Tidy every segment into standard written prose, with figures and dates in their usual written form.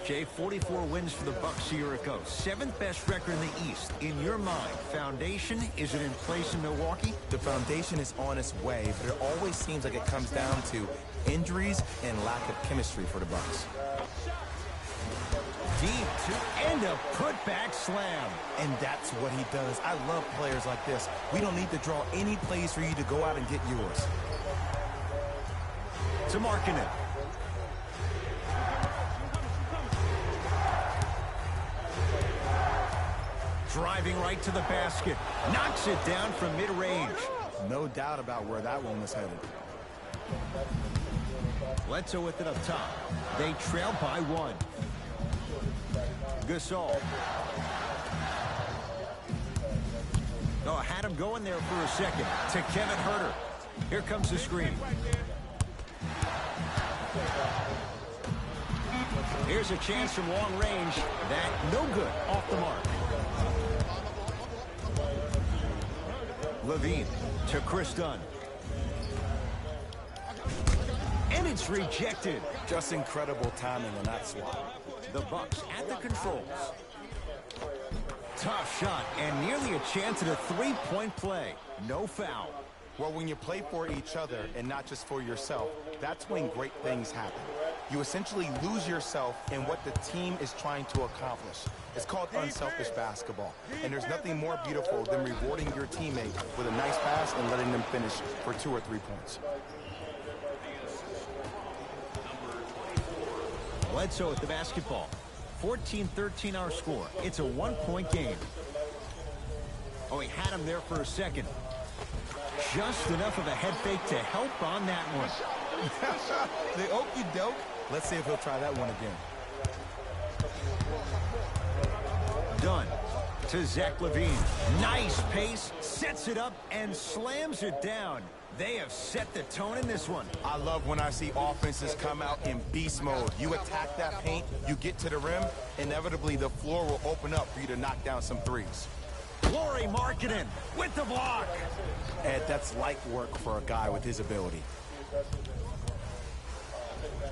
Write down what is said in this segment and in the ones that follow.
Jay. 44 wins for the Bucks a year ago. 7th best record in the East. In your mind, foundation, is it in place in Milwaukee? The foundation is on its way, but it always seems like it comes down to injuries and lack of chemistry for the Bucks. Deep and a putback slam. And that's what he does. I love players like this. We don't need to draw any plays for you to go out and get yours. To Markkanen. Driving right to the basket. Knocks it down from mid-range. No doubt about where that one was headed. Bledsoe with it up top. They trail by 1. Gasol. Oh, had him going there for a second. To Kevin Huerter. Here comes the screen. Here's a chance from long range. That no good. Off the mark. Levine to Chris Dunn. And it's rejected. Just incredible timing on that swap. The Bucks at the controls. Tough shot and nearly a chance at a three-point play. No foul. Well, when you play for each other and not just for yourself, that's when great things happen. You essentially lose yourself in what the team is trying to accomplish. It's called unselfish basketball. And there's nothing more beautiful than rewarding your teammate with a nice pass and letting them finish for 2 or 3 points. Bledsoe at the basketball. 14-13 our score. It's a 1-point game. Oh, he had him there for a second. Just enough of a head fake to help on that one. The okey-doke. Let's see if he'll try that one again. Dunn to Zach Levine. Nice pace, sets it up, and slams it down. They have set the tone in this one. I love when I see offenses come out in beast mode. You attack that paint, you get to the rim, inevitably the floor will open up for you to knock down some threes. Lauri Markkanen with the block. Ed, that's light work for a guy with his ability.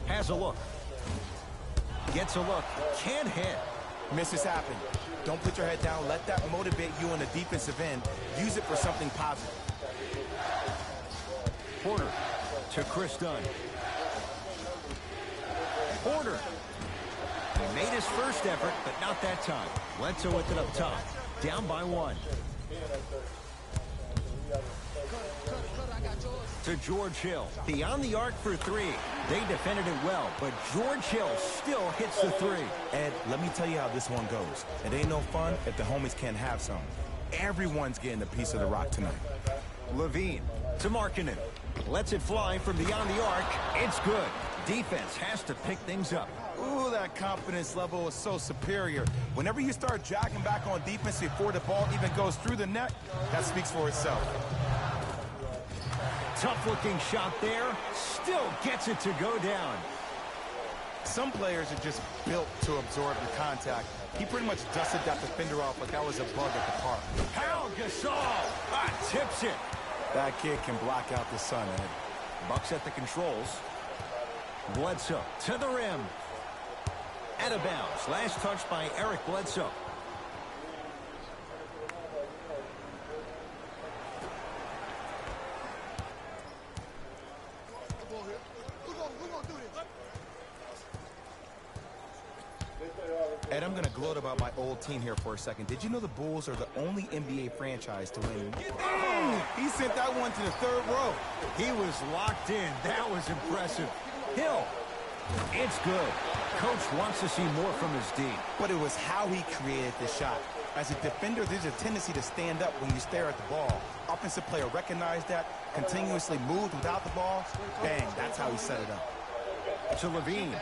Has a look. Gets a look. Can't hit. Misses happen. Don't put your head down. Let that motivate you on the defensive end. Use it for something positive. Porter to Chris Dunn. Porter. He made his first effort, but not that time. Bledsoe with it up top. Down by 1. To George Hill. Beyond the arc for 3. They defended it well, but George Hill still hits the 3. Ed, let me tell you how this one goes. It ain't no fun if the homies can't have some. Everyone's getting a piece of the rock tonight. Levine to Markkanen. Lets it fly from beyond the arc. It's good. Defense has to pick things up. Ooh, that confidence level is so superior. Whenever you start jogging back on defense before the ball even goes through the net, that speaks for itself. Tough-looking shot there. Still gets it to go down. Some players are just built to absorb the contact. He pretty much dusted that defender off like that was a bug at the park. Pau Gasol tips it. That kid can block out the sun, Ed. Bucks at the controls. Bledsoe to the rim. Out of bounds. Last touch by Eric Bledsoe. Ed, I'm going to gloat about my old team here for a second. Did you know the Bulls are the only NBA franchise to win? Oh, he sent that one to the 3rd row. He was locked in. That was impressive. Hill. It's good. Coach wants to see more from his D. But it was how he created the shot. As a defender, there's a tendency to stand up when you stare at the ball. Offensive player recognized that, continuously moved without the ball. Bang, that's how he set it up. To Levine.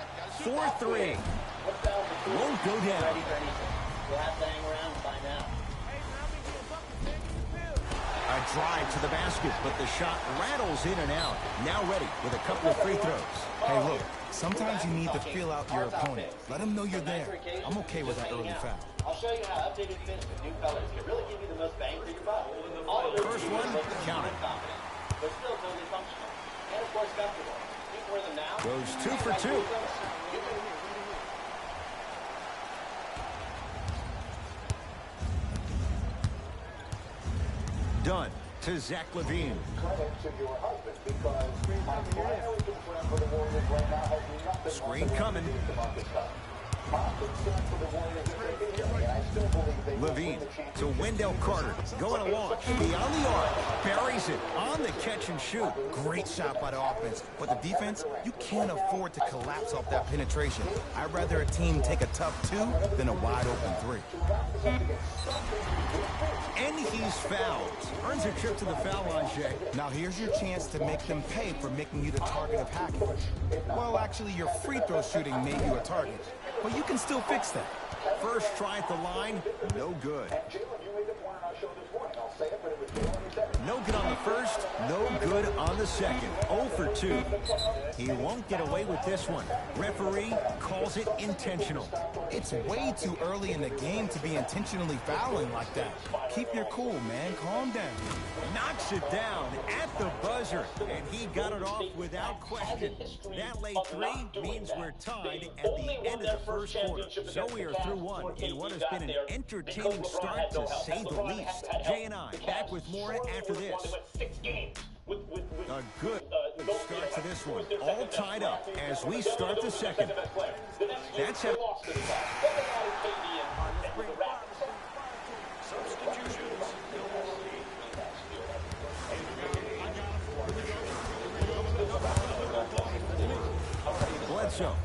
4-3. Won't go down. A drive to the basket, but the shot rattles in and out. Now ready with a couple of free throws. Hey, look, sometimes you need to feel out your opponent. Let them know you're there. I'm okay with that early foul. I'll show you how updated fits with new colors can really give you the most bang for your buck. First one, count it. But still totally functional. And of course comfortable. You wear them now. Goes 2 for 2. Dunn to Zach Levine. Screen coming. Levine to Wendell Carter. Going to launch. Beyond the arc. Buries it on the catch and shoot. Great shot by the offense. But the defense, you can't afford to collapse off that penetration. I'd rather a team take a tough 2 than a wide open 3. And he's fouled. Earns a trip to the foul line, Jay. Now here's your chance to make them pay for making you the target of hacking. Well, actually, your free throw shooting made you a target. But you can still fix that. First try at the line, no good. No good on the first, no good on the second. 0 for 2. He won't get away with this one. Referee calls it intentional. It's way too early in the game to be intentionally fouling like that. Keep your cool, man. Calm down. Knocks it down at the buzzer, and he got it off without question. That late 3 means we're tied at the end of the first quarter. So we are through 1 in what has been an entertaining start, to say the least. Jay and I back with more after this. A good start to this one. All tied up as we start the second. That's it. Bledsoe.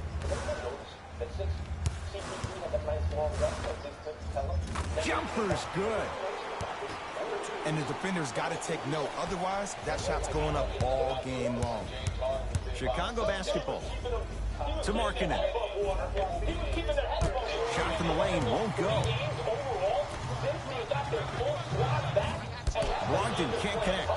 Jumper's good. And the defender's got to take note. Otherwise, that shot's going up all game long. Chicago basketball. To Markkanen. Shot from the lane won't go. Brogdon can't connect.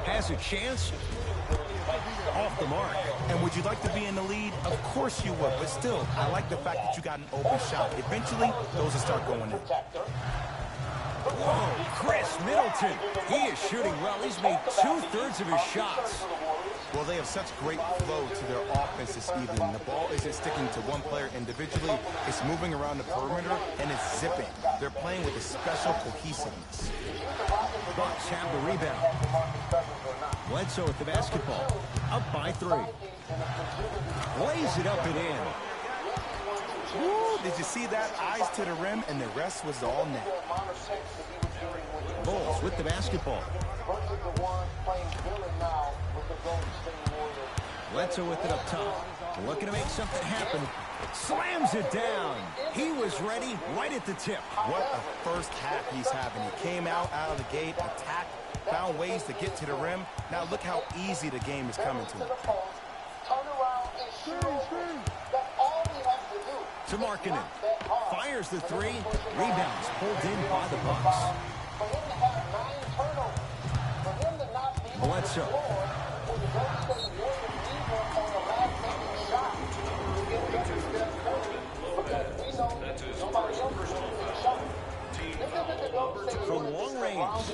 Has a chance. Off the mark. And would you like to be in the lead? Of course you would, but still, I like the fact that you got an open shot. Eventually, those will start going in. Whoa, Chris Middleton. He is shooting well. He's made 2/3 of his shots. Well, they have such great flow to their offense this evening. The ball isn't sticking to one player individually. It's moving around the perimeter, and it's zipping. They're playing with a special cohesiveness. Bucks have the rebound. Bledsoe with the basketball. Up by 3. Lays it up and in. Woo, did you see that? Eyes to the rim, and the rest was all net. Bulls with the basketball. Bledsoe with it up top. Looking to make something happen. Slams it down. He was ready right at the tip. What a first half he's having. He came out of the gate, attacked, found ways to get to the rim. Now look how easy the game is coming to him. To Markkanen. Fires the 3. Rebounds pulled in by the Bucks. Bledsoe. From long range.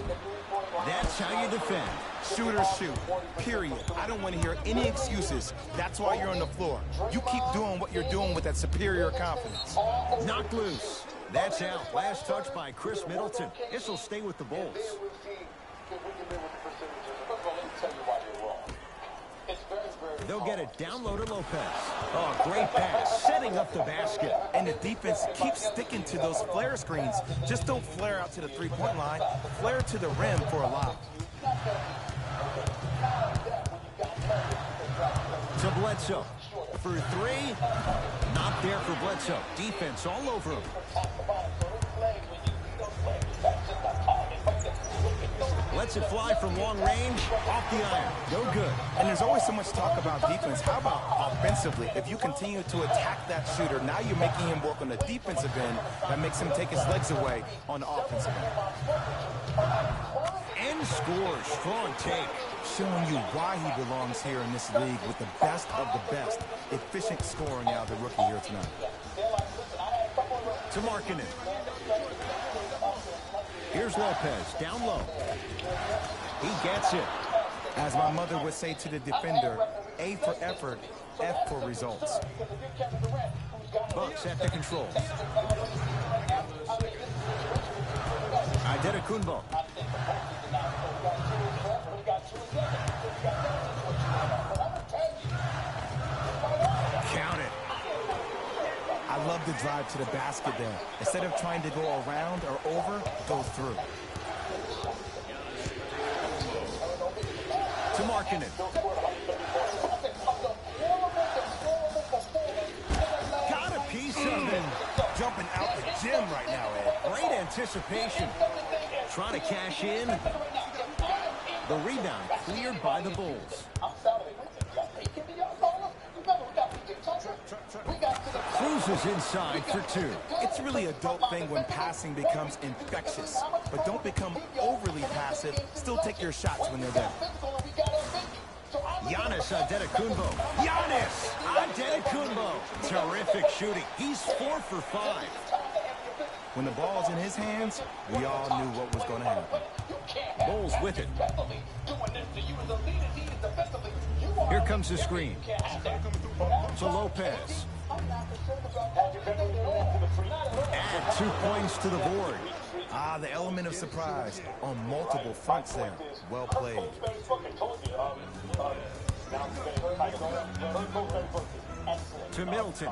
That's how you defend. Shooters shoot, period. I don't want to hear any excuses. That's why you're on the floor. You keep doing what you're doing with that superior confidence. Knocked loose. That's out. Last touch by Chris Middleton. This will stay with the Bulls. They'll get it down low to Lopez. Oh, great pass. Setting up the basket. And the defense keeps sticking to those flare screens. Just don't flare out to the three-point line. Flare to the rim for a lob. To Bledsoe. For 3. Not there for Bledsoe. Defense all over him. Lets it fly from long range, off the iron. No good. And there's always so much talk about defense. How about offensively? If you continue to attack that shooter, now you're making him work on the defensive end. That makes him take his legs away on the offensive end. And scores. Strong take. Showing you why he belongs here in this league with the best of the best. Efficient scoring out of the rookie here tonight. To Markkanen. Here's Lopez, down low. He gets it. As my mother would say to the defender, A for effort, F for results. Bucks at the controls. Antetokounmpo. Count it. I love the drive to the basket there. Instead of trying to go around or over, go through. To Markkanen. Got a piece of him. Jumping out the gym right now, Ed. Great anticipation. Trying to cash in. The rebound cleared by the Bulls. Cruises inside for two. It's really a dope thing when passing becomes infectious. But don't become overly passive. Still take your shots when they're there. Giannis Antetokounmpo. Giannis Antetokounmpo. Terrific shooting. He's 4 for 5. When the ball's in his hands, we all knew what was going to happen. Bulls with it. Here comes the screen. To Lopez. Add 2 points to the board. Ah, the element of surprise on multiple fronts there. Well played. To Middleton.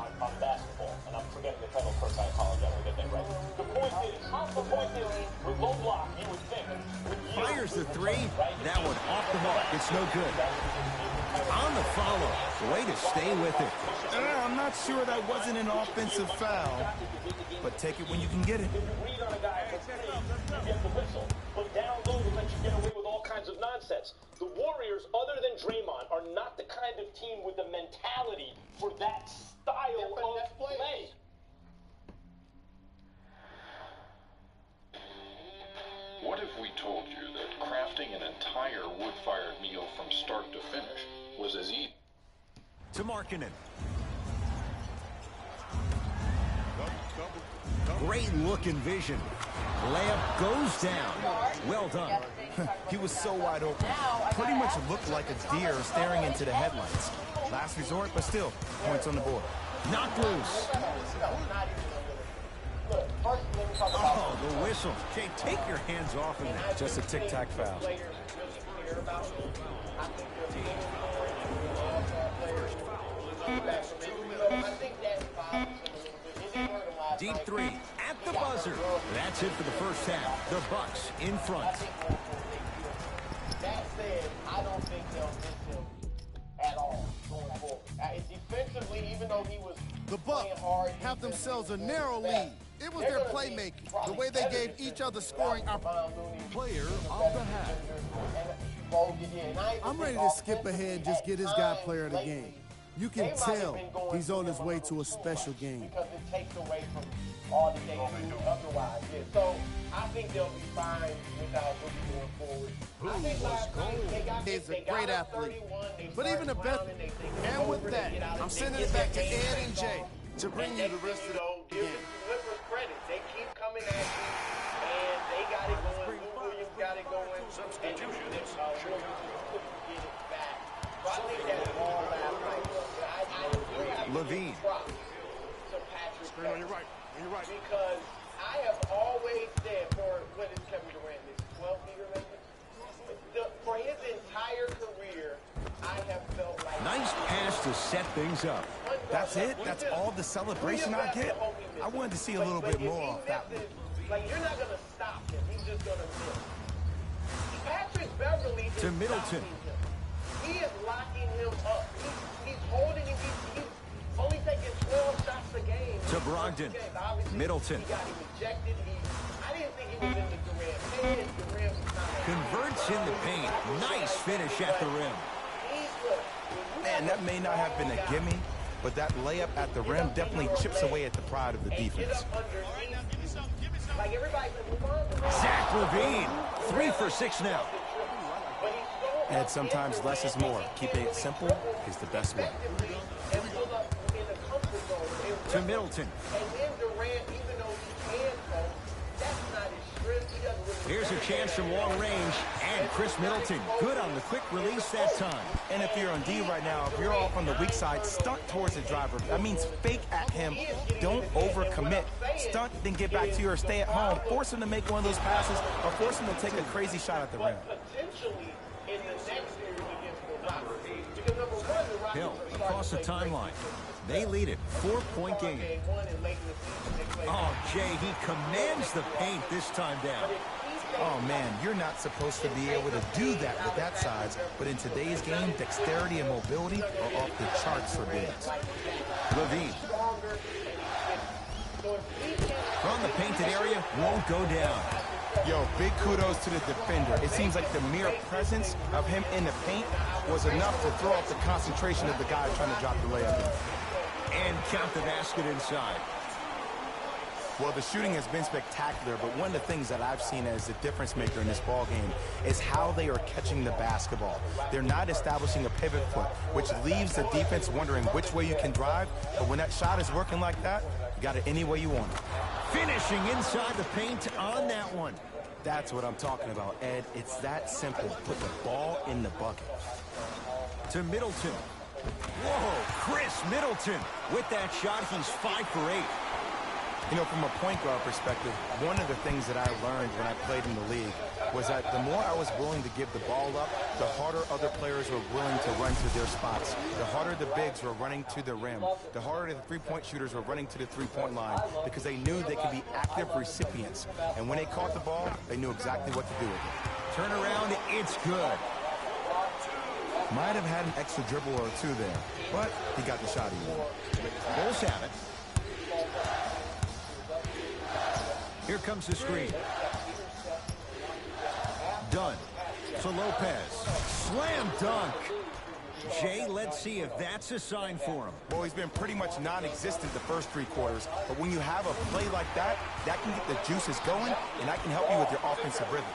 Fires the three. That one off the mark. It's no good. On the follow. Way to stay with it. I'm not sure that wasn't an offensive foul, but take it when you can get it. The Warriors, other than Draymond, are not the kind of team with the mentality for that style of play. What if we told you that crafting an entire wood-fired meal from start to finish was as easy? To Markkanen. Great look and vision. Layup goes down. Well done. He was so wide open. Pretty much looked like a deer staring into the headlights. Last resort, but still, points on the board. Knocked loose. Oh, the whistle. Jay, take your hands off of that. Just a tic-tac foul. Deep three at the buzzer. That's it for the first half. The Bucks in front. That said, I don't think they'll miss him at all going forward. Defensively, even though he was the Bucks have themselves a narrow lead. It was their playmaking, the way they gave each other scoring opportunities. Player of the half. I'm ready to skip ahead and just get this guy player of the game. You can tell he's on his way to a special game. Because it takes away from all that they do otherwise. Yeah. So I think they'll be fine without Boogie going forward. I think last night He's a great athlete. But even the best, and with that, I'm sending it back to Ed and Jay to bring you the rest of the game. Clippers credit. They keep coming at you, and they got it going. Lou Williams got it going. And you get it back. So I think that's all last night. Levine. You're right. You're right. Because I have always said for what is Kevin Durant, this 12 year maybe? For his entire career, I have felt like nice pass to set things up. That's it? That's all the celebration I get? I wanted to see a little bit more off that one. Like, you're not going to stop him. He's just going to miss. Patrick Beverly is to Middleton. He is locking him up. He's holding him. He's only taking 12 shots a game. To Brogdon. Middleton. He got him ejected. I didn't think he was in the Durant. Durant was not. Converts in the paint. Nice finish at the rim. Man, that may not have been a gimme, but that layup at the rim definitely chips away at the pride of the defense. Zach LaVine, 3 for 6 now. And sometimes less is more. Keeping it simple is the best way. To Middleton. And then Durant, even though he can post, that's not his strength. He doesn't really Here's a chance from long range, and Chris Middleton good on the quick release that time. And if you're on D right now, if you're off on the weak side, stunt towards the driver. That means fake at him. Don't overcommit. Stunt, then get back to your stay at home. Force him to make one of those passes or force him to take a crazy shot at the rim. Potentially in the next series against the Rockets. Because number one, the Rockets Hill across the timeline. They lead it. 4-point game. Oh, Jay, he commands the paint this time down. Oh, man, you're not supposed to be able to do that with that size, but in today's game, dexterity and mobility are off the charts for bigs. Levine. From the painted area, won't go down. Yo, big kudos to the defender. It seems like the mere presence of him in the paint was enough to throw off the concentration of the guy trying to drop the layup in. And count the basket inside. Well, the shooting has been spectacular, but one of the things that I've seen as the difference maker in this ball game is how they are catching the basketball. They're not establishing a pivot foot, which leaves the defense wondering which way you can drive, but when that shot is working like that, you got it any way you want it. Finishing inside the paint on that one. That's what I'm talking about, Ed. It's that simple. Put the ball in the bucket. To Middleton. Whoa, Chris Middleton. With that shot, he's 5 for 8. You know, from a point guard perspective, one of the things that I learned when I played in the league was that the more I was willing to give the ball up, the harder other players were willing to run to their spots. The harder the bigs were running to the rim. The harder the three-point shooters were running to the three-point line because they knew they could be active recipients. And when they caught the ball, they knew exactly what to do with it. Turn around, it's good. Might have had an extra dribble or two there, but he got the shot even. Bulls have it. Here comes the screen. Dunn to Lopez. Slam dunk. Jay, let's see if that's a sign for him. Well, he's been pretty much non-existent the first 3 quarters, but when you have a play like that, that can get the juices going, and that can help you with your offensive rhythm.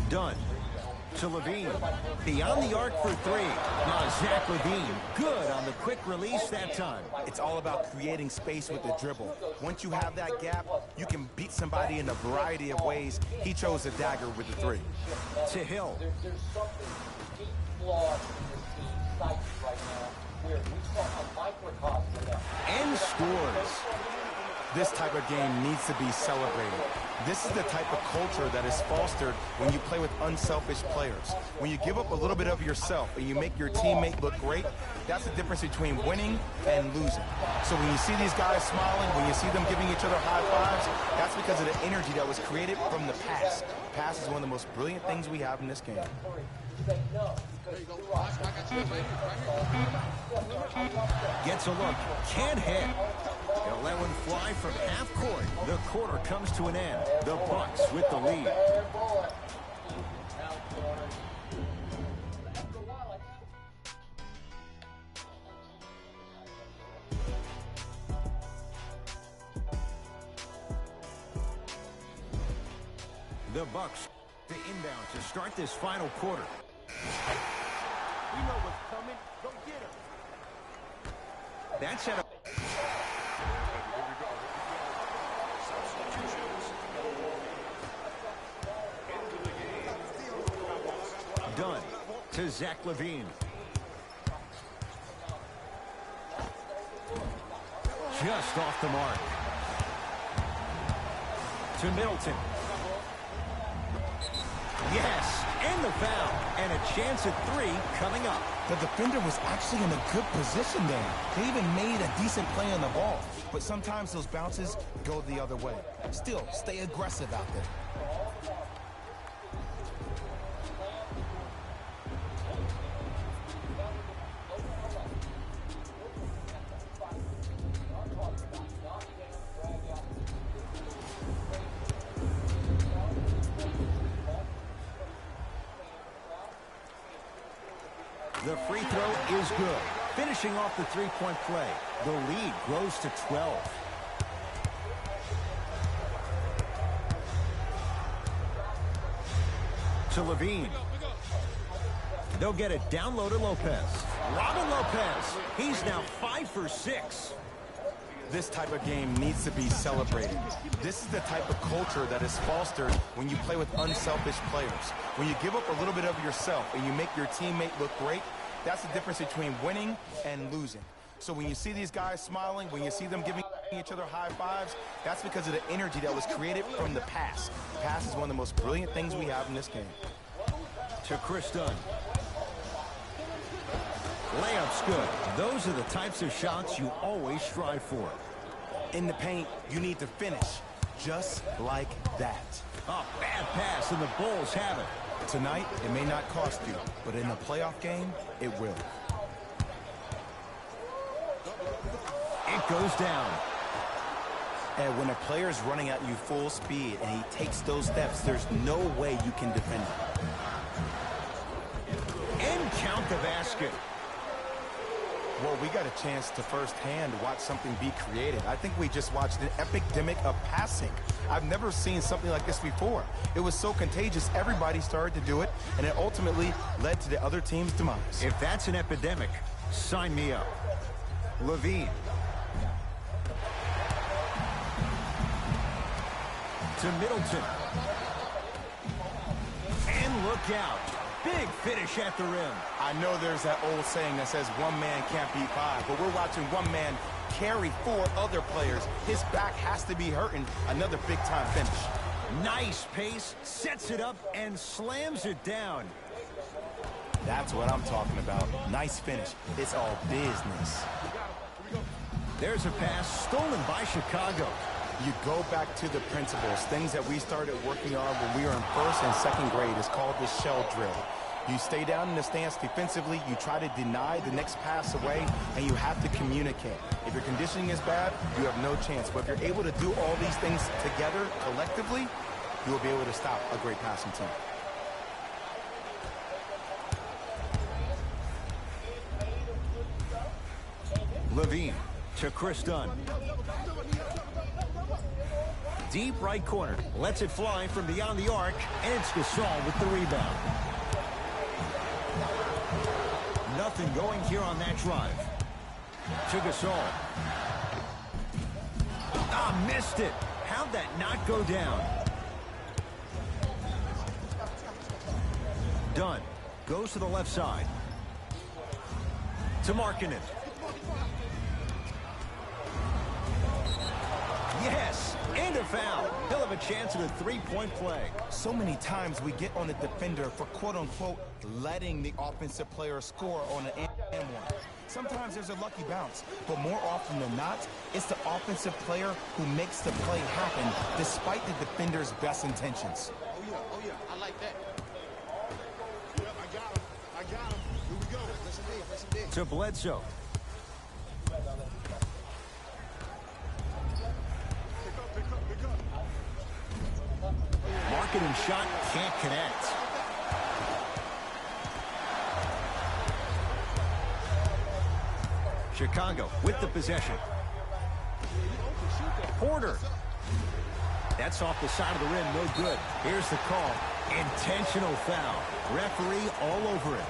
Dunn to Levine. Beyond the arc for 3. Now Zach Levine, good on the quick release that time. It's all about creating space with the dribble. Once you have that gap, you can beat somebody in a variety of ways. He chose the dagger with the 3. To Hill. There's something deep flawed in this team's psyche right now where we saw a microcosm of that. And scores. This type of game needs to be celebrated. This is the type of culture that is fostered when you play with unselfish players. When you give up a little bit of yourself and you make your teammate look great, that's the difference between winning and losing. So when you see these guys smiling, when you see them giving each other high fives, that's because of the energy that was created from the pass. Pass is one of the most brilliant things we have in this game. Gets a look. Can't hit. He'll let one fly from half court. The quarter comes to an end. The Bucks with the lead. The Bucks to inbound to start this final quarter. We know what's coming. Go get him. That's set up. Dunn to Zach Levine. Just off the mark. To Middleton. Yes, and the foul. And a chance at 3 coming up. The defender was actually in a good position there. They even made a decent play on the ball. But sometimes those bounces go the other way. Still, stay aggressive out there. The free throw is good. Finishing off the three-point play. The lead grows to 12. To Levine. They'll get it down low to Lopez. Robin Lopez. He's now 5 for 6. This type of game needs to be celebrated. This is the type of culture that is fostered when you play with unselfish players. When you give up a little bit of yourself and you make your teammate look great, that's the difference between winning and losing. So when you see these guys smiling, when you see them giving each other high fives, that's because of the energy that was created from the pass. Pass is one of the most brilliant things we have in this game. To Chris Dunn. Layup's good. Those are the types of shots you always strive for. In the paint, you need to finish just like that. Oh, bad pass, and the Bulls have it. Tonight, it may not cost you, but in a playoff game, it will. It goes down. And when a player's running at you full speed and he takes those steps, there's no way you can defend it. And count the basket. Well, we got a chance to firsthand watch something be created. I think we just watched an epidemic of passing. I've never seen something like this before. It was so contagious, everybody started to do it, and it ultimately led to the other team's demise. If that's an epidemic, sign me up. Levine. To Middleton. And look out. Big finish at the rim. I know there's that old saying that says one man can't beat five, but we're watching one man carry four other players. His back has to be hurting. Another big-time finish. Nice pace, sets it up, and slams it down. That's what I'm talking about. Nice finish. It's all business. There's a pass stolen by Chicago. You go back to the principles, things that we started working on when we were in first and second grade. It's called the shell drill. You stay down in the stance defensively, you try to deny the next pass away, and you have to communicate. If your conditioning is bad, you have no chance. But if you're able to do all these things together, collectively, you will be able to stop a great passing team. Levine to Chris Dunn. Deep right corner, lets it fly from beyond the arc, and it's Gasol with the rebound. Nothing going here on that drive. To Gasol. Ah, missed it. How'd that not go down? Dunn goes to the left side. To Markkanen. Yes, and a foul. He'll have a chance at a three-point play. So many times we get on the defender for quote-unquote letting the offensive player score on an and one. Sometimes there's a lucky bounce, but more often than not, it's the offensive player who makes the play happen despite the defender's best intentions. Oh yeah, I like that. Yep, I got him. Here we go. Listen in. To Bledsoe. Markkanen shot can't connect. Chicago with the possession. Porter. That's off the side of the rim, no good. Here's the call. Intentional foul. Referee all over it.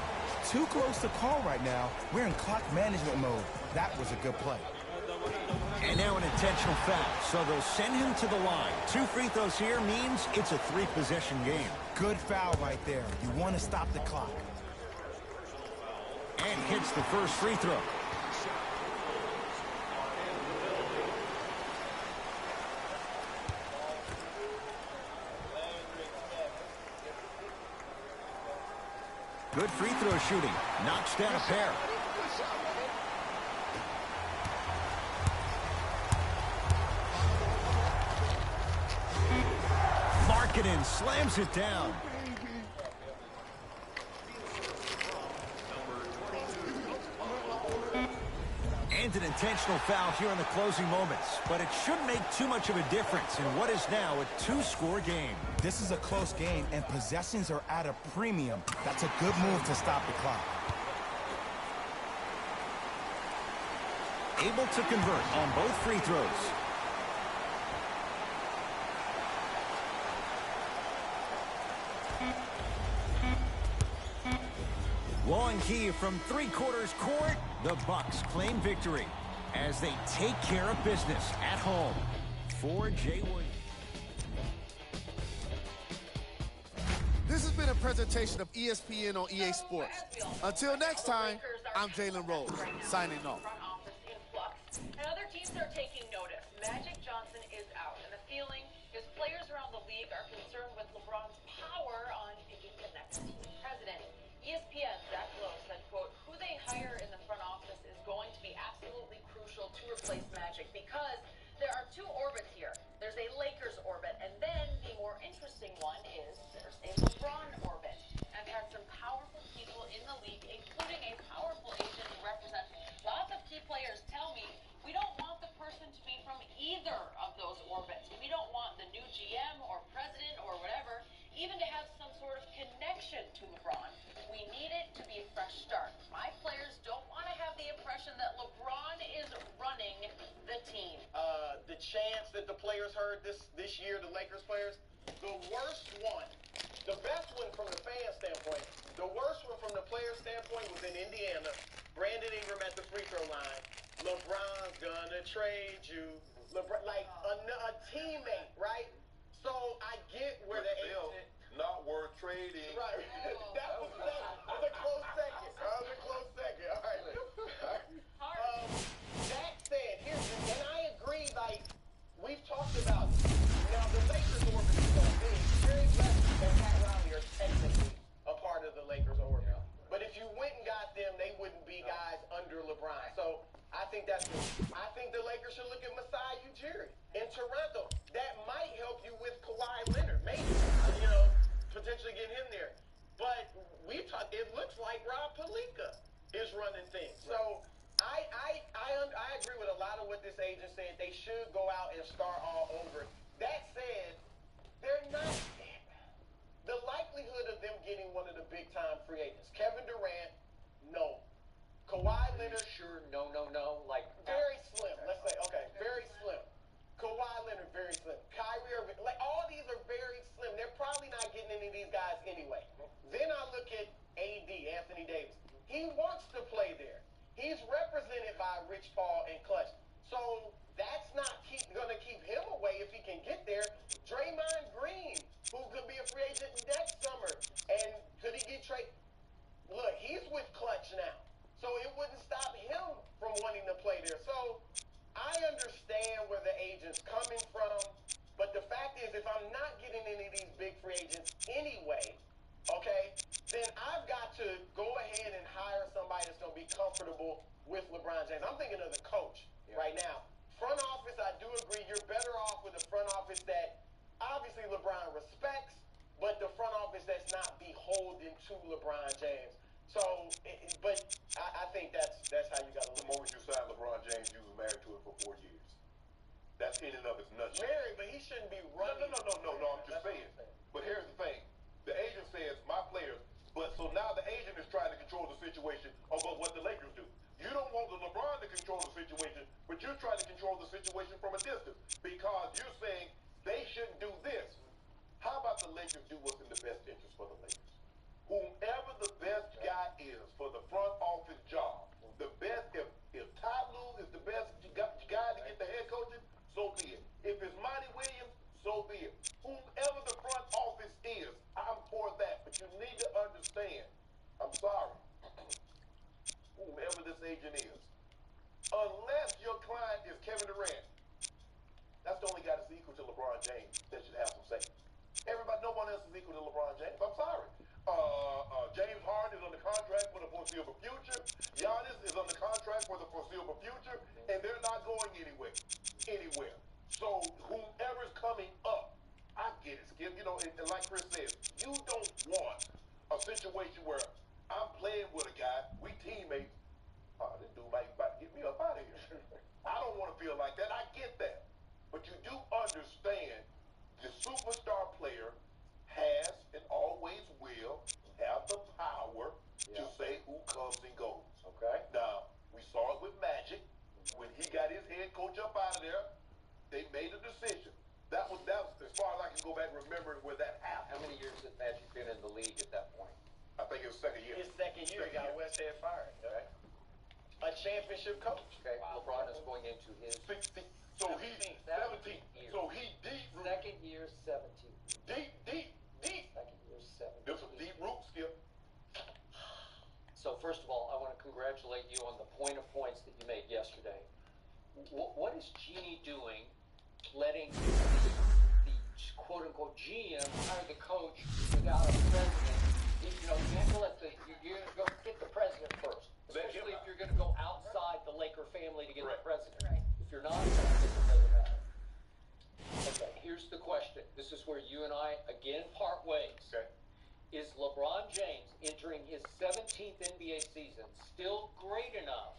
Too close to call right now. We're in clock management mode. That was a good play. And now an intentional foul, so they'll send him to the line. 2 free throws here means it's a 3-possession game. Good foul right there. You want to stop the clock. And hits the first free throw. Good free throw shooting. Knocks down a pair. Markkanen slams it down. And an intentional foul here in the closing moments. But it shouldn't make too much of a difference in what is now a 2-score game. This is a close game, and possessions are at a premium. That's a good move to stop the clock. Able to convert on both free throws. Long key from 3/4 court. The Bucks claim victory. as they take care of business at home for Jay Williams. This has been a presentation of ESPN on EA Sports. Until next time, I'm Jalen Rose, signing off. And other teams are taking notice. Magic Johnson is out, and the feeling is players around the league are concerned with LeBron's power on picking the next team president. ESPN Zach Lowe said, quote, who they hire in the front office is going to be absolutely crucial to replace Magic because there are two orbits here. There's a Lakers orbit, and then the more interesting one is there's a LeBron orbit. I've had some powerful people in the league, including a powerful agent who represents lots of key players, tell me we don't want the person to be from either of those orbits. We don't want the new GM or president or whatever even to have some sort of connection to LeBron. We need it to be a fresh start. My players don't want to have the impression that LeBron is running the team. The chants that the players heard this year, the Lakers players, the worst one, the best one from the fan standpoint, the worst one from the player standpoint was in Indiana. Brandon Ingram at the free throw line. LeBron's gonna trade you. LeBron, like a teammate, right? So I get where the agent. Not worth trading. Right. That was a close second. That was a close second. All right. That said, and I agree, like, we've talked about, now the Lakers orbit is so big. Jerry West and Pat Riley are technically a part of the Lakers orbit. But if you went and got them, they wouldn't be guys under LeBron. So I think the Lakers should look at Masai Ujiri in Toronto. That might help you with Kawhi Leonard, maybe. Potentially get him there. But it looks like Rob Pelinka is running things. So I agree with a lot of what this agent said. They should go out and start all over. That said, they're not. The likelihood of them getting one of the big time free agents, Kevin Durant, no. Kawhi Leonard, Sure, no. Like, very slim. Let's say, okay, very slim. Kawhi Leonard, very slim. Kyrie Irving, like all these are very slim. They're probably not getting any of these guys anyway. Then I look at AD, Anthony Davis. He wants to play there. He's represented by Rich Paul and Clutch. So that's not going to keep him away if he can get there. Draymond Green, who could be a free agent next summer, and could he get traded? Look, he's with Clutch now. So it wouldn't stop him from wanting to play there. So I understand where the agent's coming from, but the fact is, if I'm not getting any of these big free agents anyway, okay, then I've got to go ahead and hire somebody that's going to be comfortable with LeBron James. I'm thinking of the coach right now. Front office, I do agree, you're better off with a front office that obviously LeBron respects, but the front office that's not beholden to LeBron James. So, but I think that's how you got to look. The moment you sign LeBron James, you was married to it for 4 years. That's in and of its nutshell. Married, but he shouldn't be running. No, I'm just saying. But here's the thing. The agent says, my players, but so now the agent is trying to control the situation about what the Lakers do. You don't want the LeBron to control the situation, but you're trying to control the situation from a distance because you're saying they shouldn't do this. How about the Lakers do what's in the best interest for the Lakers? Whomever the best guy is for the front office job, the best, if Ty Lue is the best guy to get the head coaching, so be it. If it's Monty Williams, so be it. Whomever the front office is, I'm for that. But you need to understand, I'm sorry, whomever this agent is, unless your client is Kevin Durant, that's the only guy that's equal to LeBron James that should have some say. Everybody, no one else is equal to LeBron James. I'm sorry. James Harden is under contract for the foreseeable future. Giannis is under contract for the foreseeable future, and they're not going anywhere. So whomever's coming up, I get it, Skip. And like Chris says, you don't want a situation where I'm playing with a guy, we teammates. This dude might get me up out of here. I don't want to feel like that. I get that, but you do understand the superstar player has and always will have the power to say who comes and goes. Okay. Now, we saw it with Magic. When he got his head coach up out of there, they made a decision. That was as far as I can go back remembering where that happened. How many years had Magic been in the league at that point? I think it was second year. His second year, he got Westhead fired. Okay. a championship coach. Okay, LeBron is going into his So he 17. year. So he deep root. Second year, 17. Deep. Second year, 17. There's some deep roots, Skip. So first of all, I want to congratulate you on the point of points that you made yesterday. What is Jeannie doing, letting the quote-unquote GM hire the coach without a president? You know, you have to let you're going to go get the president first, especially if you're going to go outside the Laker family to get the president. Right. If you're not, it doesn't matter. Okay, here's the question. This is where you and I again part ways. Okay. Is LeBron James entering his 17th NBA season still great enough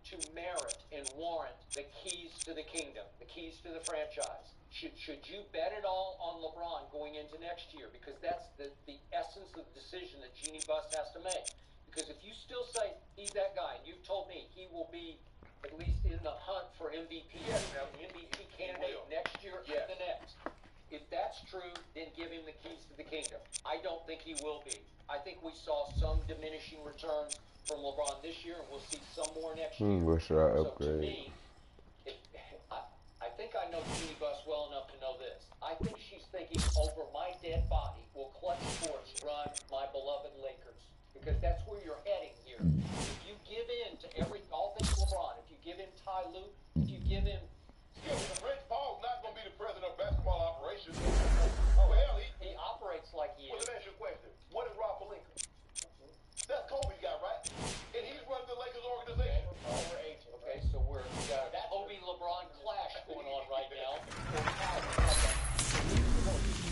to merit and warrant the keys to the kingdom, the keys to the franchise? Should you bet it all on LeBron going into next year? Because that's the essence of the decision that Jeannie Buss has to make. Because if you still say he's that guy, and you've told me he will be at least in the hunt for MVP, MVP candidate next year and the next. If that's true, then give him the keys to the kingdom. I don't think he will be. I think we saw some diminishing returns from LeBron this year, and we'll see some more next year. Where should I So to upgrade? me, I think I know Jeannie Buss well enough to know this. I think she's thinking, over my dead body will Clutch Sports run my beloved Lakers. Because that's where you're heading here. If you give in to all things LeBron, if you give him Ty Lue, if you give him... Rich Paul's not going to be the president of basketball operations. Oh, Well, he operates like he Well, is. let me ask you a question. What is Rob Pelinka? That's Kobe's guy, right? And he's running the Lakers organization. Okay, so we got a Kobe LeBron clash going on right now.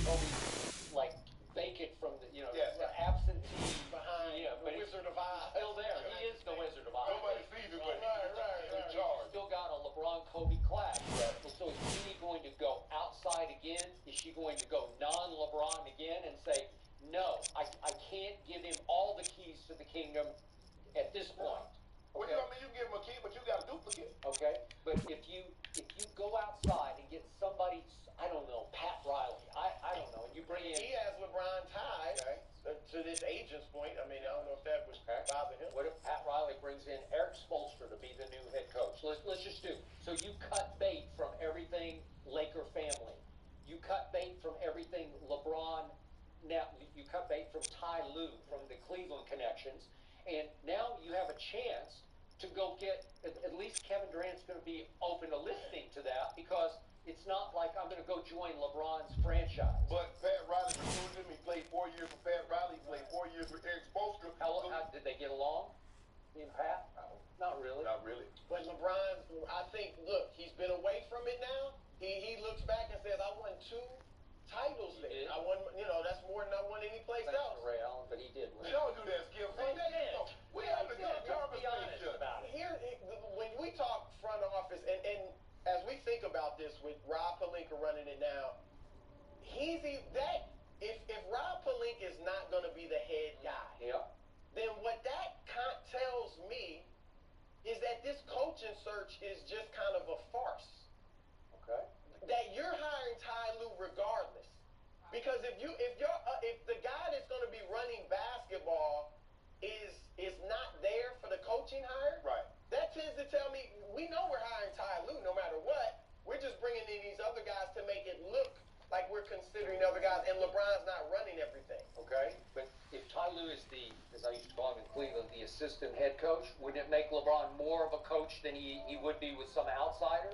Kobe's like vacant from the, the absentee Behind but the Wizard of Oz. Still there. He is the Wizard of Oz. Nobody sees him, but he's in charge. Still got a LeBron-Kobe clash. Right. So is Jeannie going to go outside again? Is she going to go non-LeBron again and say, no, I can't give him all the keys to the kingdom at this point? Well, Okay. you give him a key, but you got a duplicate. Okay, but if you go outside and get somebody, I don't know, Pat Riley, I don't know, and you bring in... He has LeBron ties to this agent's point. I mean, I don't know if that was bothering him. What if Pat Riley brings in Eric Spoelstra to be the new head coach? Let's just do. So you cut bait from everything Laker family. You cut bait from everything LeBron. Now you cut bait from Ty Lue, from the Cleveland connections. And now you have a chance to go get, at least Kevin Durant's going to be open to listening to that, because it's not like I'm going to go join LeBron's franchise. But Pat Riley recruited him. He played 4 years with Pat Riley. He played 4 years with Eric Spoelstra. How did they get along? Me and Pat? Not really. Not really. But LeBron, I think, look, he's been away from it now. He looks back and says, I won 2 titles there. Did. I won, that's more than I won any place Thanks else. to Ray Allen, but he did win. Don't do that, Skip. We have to get Let's be honest about it. Here, when we talk front office, and as we think about this with Rob Pelinka running it now, if Rob Pelinka is not going to be the head guy, then what that tells me is that this coaching search is just kind of a farce. Okay. That you're hiring Ty Lue regardless, because if the guy that's going to be running basketball is not there for the coaching hire, Right. that tends to tell me we know we're hiring Ty Lue no matter what. We're just bringing in these other guys to make it look like we're considering other guys, and LeBron's not running everything. Okay, but if Ty Lue is as I used to call him in Cleveland, the assistant head coach, wouldn't it make LeBron more of a coach than he would be with some outsider?